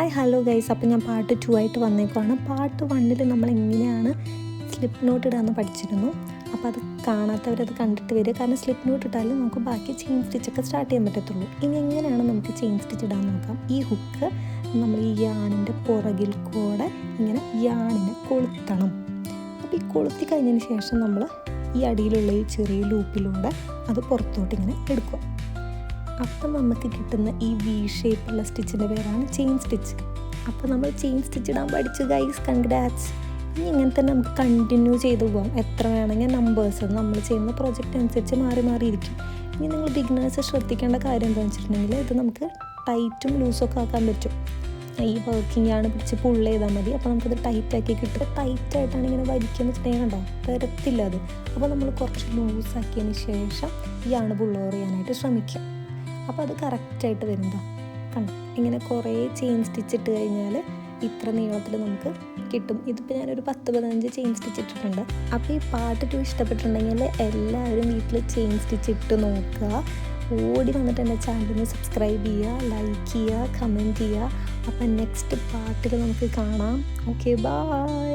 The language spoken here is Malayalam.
ഹായ് ഹലോ ഗൈസ്, അപ്പോൾ ഞാൻ പാർട്ട് 2 ആയിട്ട് വന്നേക്കുവാണ്. പാർട്ട് 1 നമ്മൾ എങ്ങനെയാണ് സ്ലിപ്പ് നോട്ട് ഇടാമെന്ന് പഠിച്ചിരുന്നു. അപ്പോൾ അത് കാണാത്തവരത് കണ്ടിട്ട് വരിക. കാരണം സ്ലിപ്പ് നോട്ട് ഇട്ടാലും നമുക്ക് ബാക്കി ചെയിൻ സ്റ്റിച്ചൊക്കെ സ്റ്റാർട്ട് ചെയ്യാൻ പറ്റത്തുള്ളൂ. ഇനി എങ്ങനെയാണ് നമുക്ക് ചെയിൻ സ്റ്റിച്ച് ഇടാൻ നോക്കാം. ഈ ഹുക്ക് നമ്മൾ ഈ യാണിൻ്റെ പുറകിൽ കൂടെ ഇങ്ങനെ യാണിനെ കൊളുത്തണം. അപ്പോൾ ഈ കൊളുത്തി കഴിഞ്ഞതിന് ശേഷം നമ്മൾ ഈ അടിയിലുള്ള ഈ ചെറിയ ലൂപ്പിലൂടെ അത് പുറത്തോട്ട് ഇങ്ങനെ എടുക്കുക. അപ്പം നമുക്ക് കിട്ടുന്ന ഈ വി ഷേപ്പുള്ള സ്റ്റിച്ചിൻ്റെ പേരാണ് ചെയിൻ സ്റ്റിച്ച്. അപ്പോൾ നമ്മൾ ചെയിൻ സ്റ്റിച്ച് ഇടാൻ പഠിച്ചു ഗൈസ്, കൺഗ്രാറ്റ്സ്. ഇനി ഇങ്ങനെ തന്നെ നമുക്ക് കണ്ടിന്യൂ ചെയ്തു പോകാം. എത്ര വേണമെങ്കിൽ നമ്പേഴ്സ് നമ്മൾ ചെയ്യുന്ന പ്രോജക്റ്റ് അനുസരിച്ച് മാറി മാറിയിരിക്കും. ഇനി നിങ്ങൾ ബിഗിനേഴ്സ് ശ്രദ്ധിക്കേണ്ട കാര്യം എന്താണെന്ന് വെച്ചിട്ടുണ്ടെങ്കിൽ ഇത് നമുക്ക് ടൈറ്റും ലൂസൊക്കെ ആക്കാൻ പറ്റും. ഈ വർക്കിംഗ് ആണ് പിടിച്ച് പുള്ള് ചെയ്താൽ മതി. അപ്പോൾ നമുക്കത് ടൈറ്റാക്കി കിട്ടും. ടൈറ്റായിട്ടാണ് ഇങ്ങനെ വലിക്കുന്ന സ്നേഹം ഉണ്ടാവും, തരത്തില്ല അത്. അപ്പോൾ നമ്മൾ കുറച്ച് ലൂസാക്കിയതിന് ശേഷം ഈ ആണ് പുള്ളോർ ചെയ്യാനായിട്ട് ശ്രമിക്കുക. അപ്പോൾ അത് കറക്റ്റായിട്ട് വരുന്നതാണ്. കണ്ടോ, ഇങ്ങനെ കുറേ ചെയിൻ സ്റ്റിച്ച് ഇട്ട് കഴിഞ്ഞാൽ ഇത്ര നീളത്തിൽ നമുക്ക് കിട്ടും. ഇതിപ്പോൾ ഞാനൊരു 10-15 ചെയിൻ സ്റ്റിച്ച് ഇട്ടിട്ടുണ്ട്. അപ്പോൾ ഈ പാർട്ട് 2 ഇഷ്ടപ്പെട്ടിട്ടുണ്ടെങ്കിൽ എല്ലാവരും വീട്ടിൽ ചെയിൻ സ്റ്റിച്ച് ഇട്ട് നോക്കുക. ഓടി വന്നിട്ട് എൻ്റെ ചാനലിന് സബ്സ്ക്രൈബ് ചെയ്യുക, ലൈക്ക് ചെയ്യുക, കമൻറ്റ് ചെയ്യുക. അപ്പം നെക്സ്റ്റ് പാർട്ടിൽ നമുക്ക് കാണാം. Okay, by.